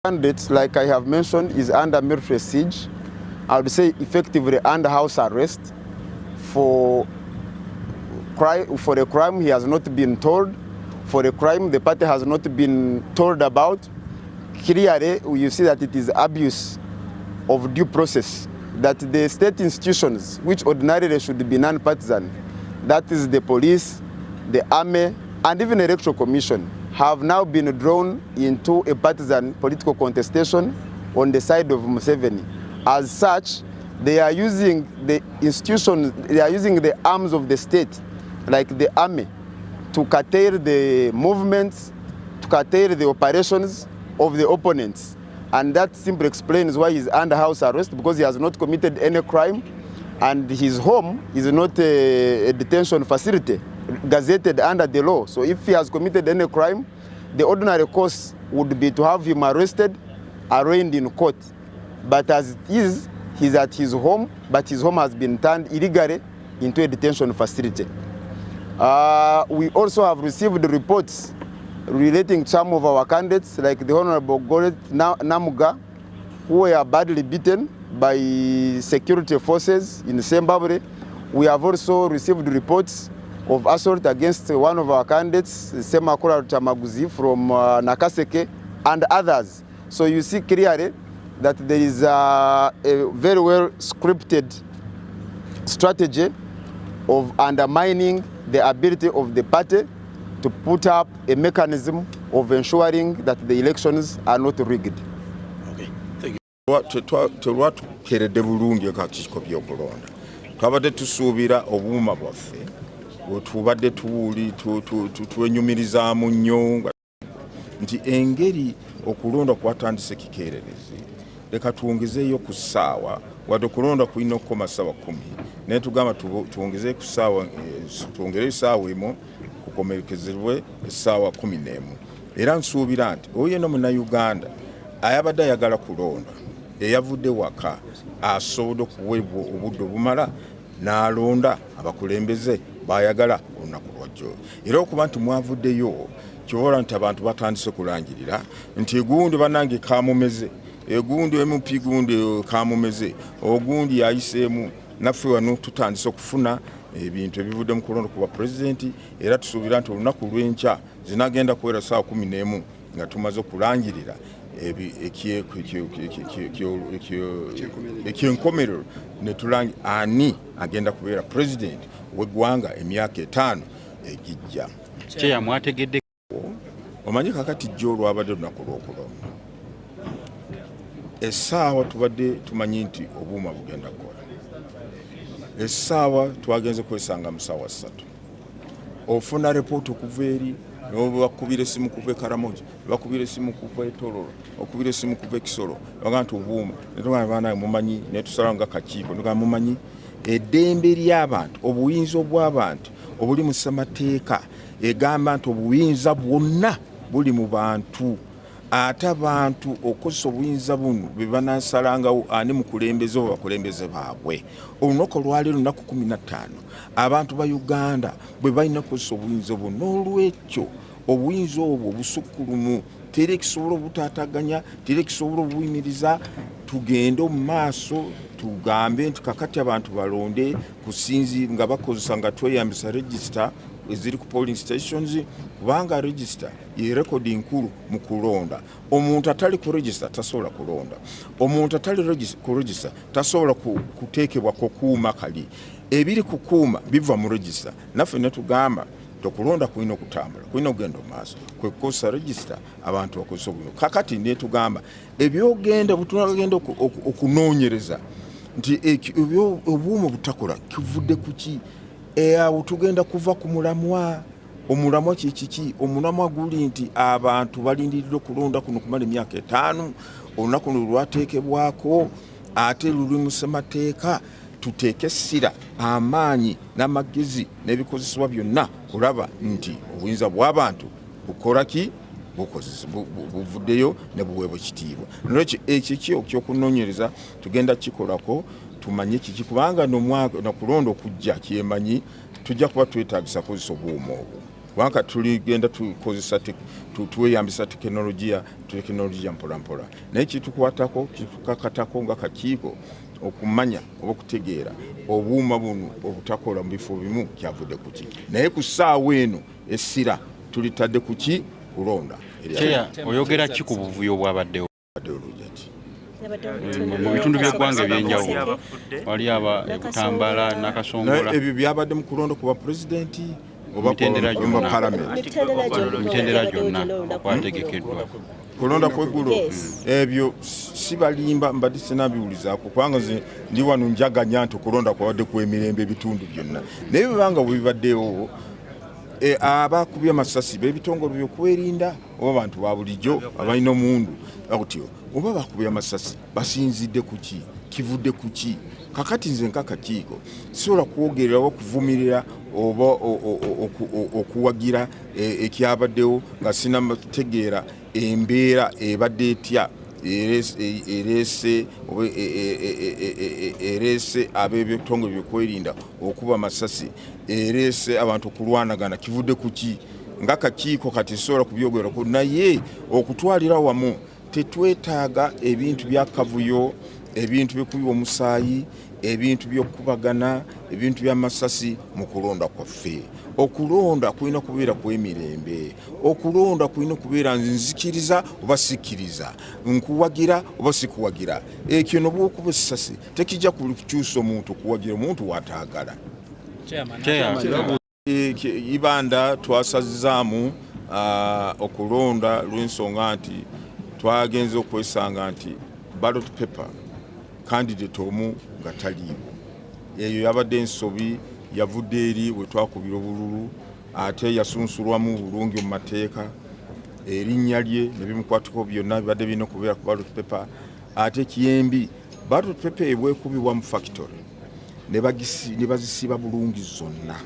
Candidates, like I have mentioned, is under military siege. I would say effectively under house arrest for a crime he has not been told, for a crime the party has not been told about. Clearly, you see that it is abuse of due process, that the state institutions, which ordinarily should be non-partisan, that is the police, the army, and even the electoral commission, have now been drawn into a partisan political contestation on the side of Museveni. As such, they are using the institutions, they are using the arms of the state, like the army, to curtail the movements, to curtail the operations of the opponents. And that simply explains why he's under house arrest, because he has not committed any crime, and his home is not a detention facility gazetted under the law. So if he has committed any crime, the ordinary course would be to have him arrested, arraigned in court. But as it is, he's at his home, but his home has been turned illegally into a detention facility. We also have received reports relating to some of our candidates, like the Honorable Goret Namuga, who were badly beaten by security forces in Zimbabwe. We have also received reports of assault against one of our candidates, Semakula Tamaguzi from Nakaseke, and others. So you see clearly that there is a very well scripted strategy of undermining the ability of the party to put up a mechanism of ensuring that the elections are not rigged. Okay, thank you. What kerede bulungi akakiko byokulonda. Twabadde tusuubira obuuma bwaffe bwetubadde twenyumirizaamu nnyo nti engeri okulonda kwatandise kikeererezi leka tuwongezeeyo ku ssaawa wadde okulonda kulina okukoma ssaawa 10 naye tugamba tuwongezeeyo ku ssaawa twongereyo essaawa emu kukomerekezebwe essaawa 11 era nsuubira nti oyo yenna munnayuganda ayabadde ayagala kulonda eyavudde waka asobodde okuweebwa obudde obumala n'alonda abakulembeze bayagala olunaku lwajjo. Era okuba nti mwavuddeyo kibola nti abantu batandise kulangirira nti egundi bannange kamumeze, egundi MP gundi kamumeze, ogundi yayiseemu, naffe wano tutandise okufuna ebintu ebivudde mu kulonda ku bwapulezidenti, era tusuubira nti olunaku lw'enkya zinagenda kuwera ssaawa 11 nga tumaze okulangirira ekyenkomerero ne tulangi ani agenda kubeera pulezidenti w'eggwanga emyaka 5 egijja. Kye yamwategedde omanyi kakati jjo olwabadde olunaku lw'okulonda essaawa tubadde tumanyi nti obuuma bugenda kukola, essaawa twagenze kwesanga mu ssaawa 3 ofuna repooti okuva eri bakubira essimu kuva e Karamoja, bakubira essimu kuva e Tororo, okubira essimu kuva e Kisoro, baga nti obuuma netugamba baana mumanyi netusalawo nga kakiiko netugamba mumanyi eddembe ly'abantu, obuyinza obw'abantu obuli mu ssemateeka egamba nti obuyinza bwonna buli mu bantu, ate abantu okukozesa obuyinza buno bwe banansalangawo ani mukulembeze oba bakulembeze baabwe. Olunaku olwaleero lunaku 15 abantu ba Uganda bwe balina kukozesa obuyinza buno, n'olwekyo obuyinza obwo busukkulumu teri kisobola obutaataganya, teri kisobola obuyimiriza. Tugende mu maaso tugambe nti kakati abantu balonde kusinzi nga bakozesa nga tweyambisa register eziri ku polling stations, kubanga register ye rekodi nkulu mu kulonda. Omuntu atali ku register tasobola kulonda, omuntu atali ku register tasobola kuteekebwa kukuuma kali. Ebiri kukuuma biva mu register. Naffe ne tugamba okulonda kulina okutambula, kulina okugenda mu maaso, kwe kukozesa register abantu bakozesa obulungi. Kakati ne tugamba ebyogenda butunagenda okunoonyereza nti obuuma butakola kivudde ku ki? Awo tugenda kuva ku mulamwa. Omulamwa kiki? Omulamwa guli nti abantu balindiridde okulonda kuno kumala emyaka 5, olunaku luno lwateekebwako ate luli mu ssemateeka. Tuteeke essira, amaanyi n'amagezi n'ebikozesebwa byonna kulaba nti obuyinza bw'abantu bukola ki? Buvuddeyo ne buweebwa ekitiibwa. Nolwekyo ekyo ky'okunoonyereza tugenda kikolako tumanye kiki, kubanga n'okulonda okujja kyemanyi tujja kuba twetaagisa kozesa obuuma obwo. kubanga tuligenda tukozesa tweyambisa tekinologiya mpolampola naye kitukwatako kitukakatako nga kakiiko okumanya oba okutegeera obuuma buno obutakola mu bifo bimu kyavudde ku ki naye ku ssaawa eno essira tulitadde ku ki kulonda oyogera ki ku buvuyo bwabaddewo mu bitundu by'eggwanga ebyenjawulo wali Butambala Nakasongola ebyo byabadde mu kulonda ku bapulezidenti oba mu palamenti emitendera gyonna okwategekeddwa kulonda kweggulo ebyo sibalimba mbadde sinabiwulizaako kubanga nze ndi wano njaganya nti okulonda kwabadde kw'emirembe ebitundu byonna naye bibanga bwe bibaddewo abakubye amasasi b'ebitongole by'okwerinda oba abantu ba bulijjo abalina omundu akutyo oba bakubye amasasi basinzidde ku ki kivudde ku ki kakati nze nkakakiiko sisobola kwogerera oba okuvumirira oba okuwagira ekyabaddewo nga sinamategeera embeera ebadde etya ereese ab'ebitongole byokwerinda okuba amasasi ereese abantu okulwanagana kivudde ku ki nga kakiiko kati sobola kubyogerako naye okutwalira wamu tetwetaaga ebintu byakavuyo ebintu by'okubiba omusaayi ebintu by'okubagana ebintu by'amasasi mu kulonda kwaffe okulonda kulina kubeera kw'emirembe okulonda kulina kubeera nzikiriza oba sikkiriza nkuwagira oba sikuwagira ekyo nobwokuba essasi tekijja kukyusa omuntu kuwagira omuntu wataagala ibanda twasazizaamu okulonda lw'ensonga nti twagenze okwesanga nti ballot paper candidate omu nga taliiwo eyo yabadde ensobi yavudde eri bwe twakubira obululu ate yasunsulwamu bulungi mu mateeka erinnya lye ne bimukwatiko byonna bibadde birina okubeera ku ballot paper ate kiyembi ballot paper ebwekubibwa mu factory ne bazisiba bulungi zonna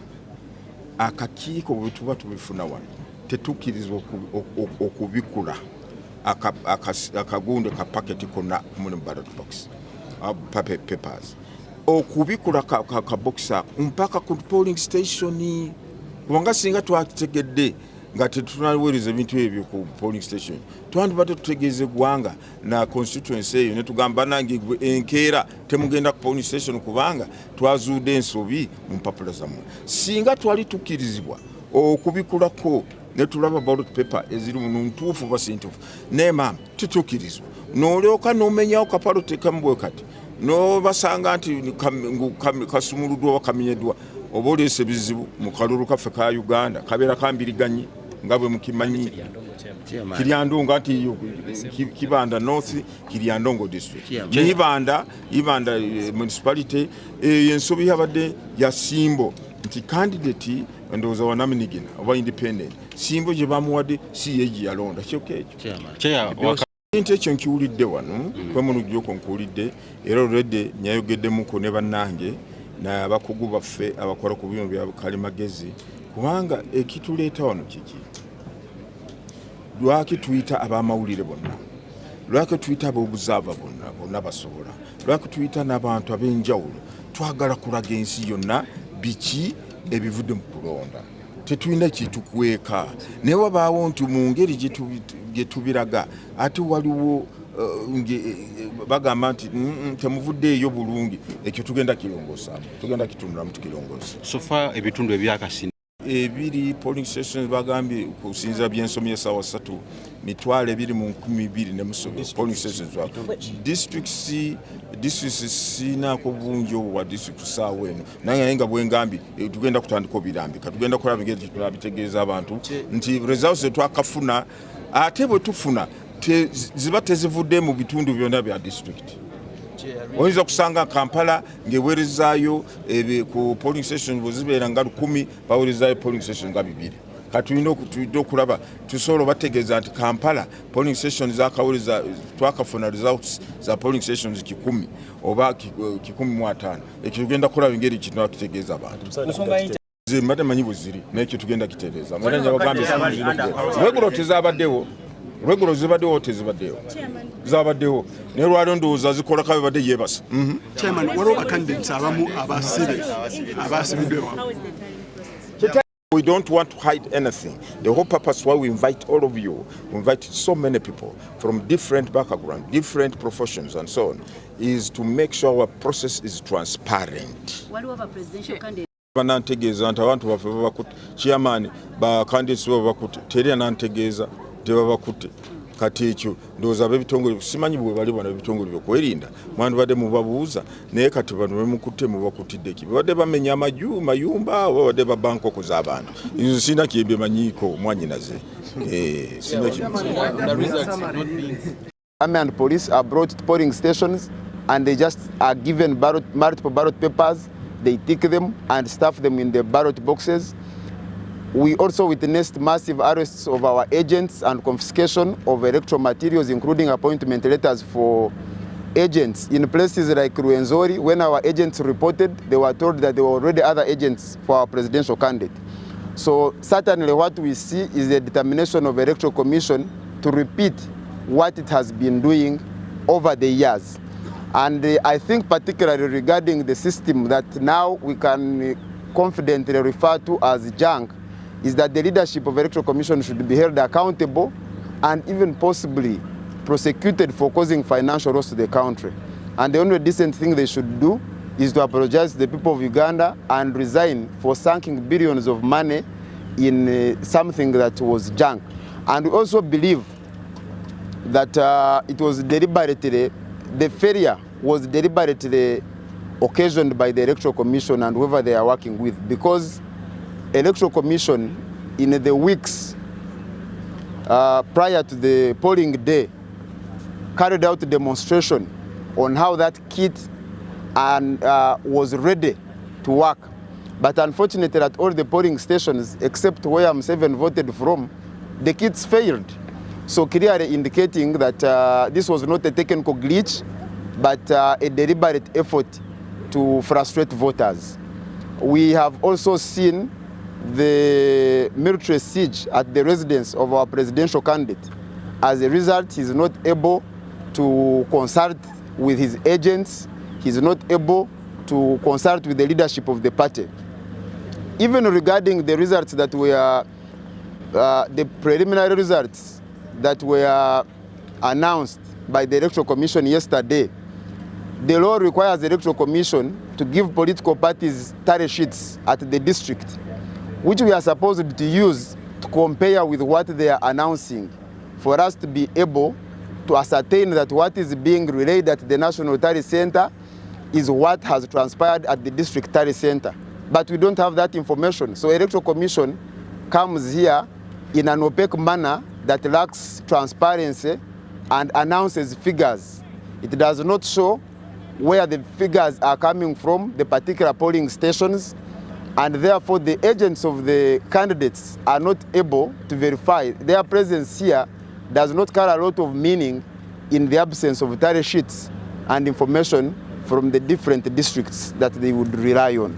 akakiiko bwe tuba tubifuna wano tetukkirizibwa okubikula akagunde ka paketi konna muli mu ballot box papers okubikula ka box ako mpaka ku polling station kubanga singa twakitegedde nga tetunaweereza ebintu ebyo ku polling station twandibadde tutegeeze eggwanga na constituency eyo ne tugamba nange enkeera temugenda ku polling station kubanga twazuudde ensobi mu mpapula zammwe singa twali tukkirizibwa okubikulako ne tulaba ballot paper eziri mu ntuufu oba si ntuufu naye maama tetukkirizwa n'olyoka n'omenyawo kapalo tekamu kati n'obasanga nti kasumuluddwa oba kamenyeddwa oba oleese bizibu mu kalulu kaffe ka Uganda kabeera kambiriganye nga bwe mukimanyi Kiryandongo nti Kibanda North Kiryandongo district Ibanda municipality ensobi yabadde ya Simbo nti candidate ndowooza wa Naminigina oba independent Simbo gye bamuwadde si ye yalonda kyokka ekyo ekyo nkiwulidde wano kwemunujjoko nkuwulidde era olwedde nyayogeddemukko ne bannange n'abakugu baffe abakola ku byuma bya kalimagezi kubanga ekituleeta wano kiki lwaki tuyita ab'amawulire bonna lwaki tuyita ab'obuzaava bonna basobola lwaki tuyita n'abantu ab'enjawulo twagala kulaga ensi yonna biki ebivudde mu kulonda tetulina kyetukweka naye wabaawo nti mu ngeri gye tubiraga ate waliwo bagamba nti temuvuddeeyo bulungi ekyo tugenda kirongoosa tugenda kitunulamu tukirongoosa sofa ebitundu ebyakasini ebiri polling stations bagambye kusinza byensomye essaawa 3 mitwalo 20,200 ne musobe polling stations districts sinaako bungi obwa district ssaawa eno naye nga bwengambye tugenda kutandika obirambika tugenda kulaba engeri tunabitegeeza abantu nti results zetwakafuna ate bwe tufuna ziba tezivudde mu bitundu byonna bya district oyinza kusanga Kampala ng'eweerezaayo ku polling station bwe zibeera nga 10 baweerezaayo polling station nga 2 kati tulina okulaba tusobola bategeeza nti Kampala polling station zakaweereza twakafuna results za polling stations 10 oba 15 ekyo tugenda kulaba engeri kino tutegeeza abantu mbadde manyi bwe ziri naye ekyo tugenda kitereeza regulo tezabaddewo regulo zibaddewo tezibaddewo zabaddewo naye lwaliwo ndowooza zikola kabe badde yeebasa Chairman, waliwo bakandidates abamu abasibiddwa We don't want to hide anything. The whole purpose why we invite all of you, we invite so many people from different backgrounds, different professions and so on, is to make sure our process is transparent. Banantegeeza nti abantu baffe babakutte chairman ba candidates babakutte teri anantegeeza tebabakutte kati ekyo ndowooza ab'ebitongole simanyi bwe bali bano ebitongole byokwerinda mwandibadde mubabuuza naye kati bano bemukutte mubakutidde ki babadde bamenya mayumba babadde babba nkoko z'abantu izo sina kyebyemanyiiko omwanyinaze sina Army and police are brought to polling stations and they just are given multiple ballot papers. They tick them and stuff them in the ballot boxes. We also witnessed massive arrests of our agents and confiscation of electoral materials, including appointment letters for agents in places like Ruenzori. When our agents reported, they were told that there were already other agents for our presidential candidate. So certainly what we see is the determination of the Electoral Commission to repeat what it has been doing over the years. And I think particularly regarding the system that now we can confidently refer to as junk, is that the leadership of the Electoral Commission should be held accountable and even possibly prosecuted for causing financial loss to the country. And the only decent thing they should do is to apologize to the people of Uganda and resign for sinking billions of money in something that was junk. And we also believe that it was deliberately, the failure was deliberately occasioned by the Electoral Commission and whoever they are working with, because Electoral Commission in the weeks prior to the polling day carried out a demonstration on how that kit and was ready to work. But unfortunately at all the polling stations except where M7 voted from, the kits failed. So clearly indicating that this was not a technical glitch, but a deliberate effort to frustrate voters. We have also seen the military siege at the residence of our presidential candidate. As a result, he is not able to consult with his agents. He is not able to consult with the leadership of the party. Even regarding the results that were, the preliminary results that were announced by the Electoral Commission yesterday, the law requires the Electoral Commission to give political parties tally sheets at the district, which we are supposed to use to compare with what they are announcing, for us to be able to ascertain that what is being relayed at the National Tally Center is what has transpired at the district tally center. But we don't have that information. So Electoral Commission comes here in an opaque manner that lacks transparency and announces figures. It does not show where the figures are coming from, the particular polling stations, and therefore the agents of the candidates are not able to verify. Their presence here does not carry a lot of meaning in the absence of tally sheets and information from the different districts that they would rely on.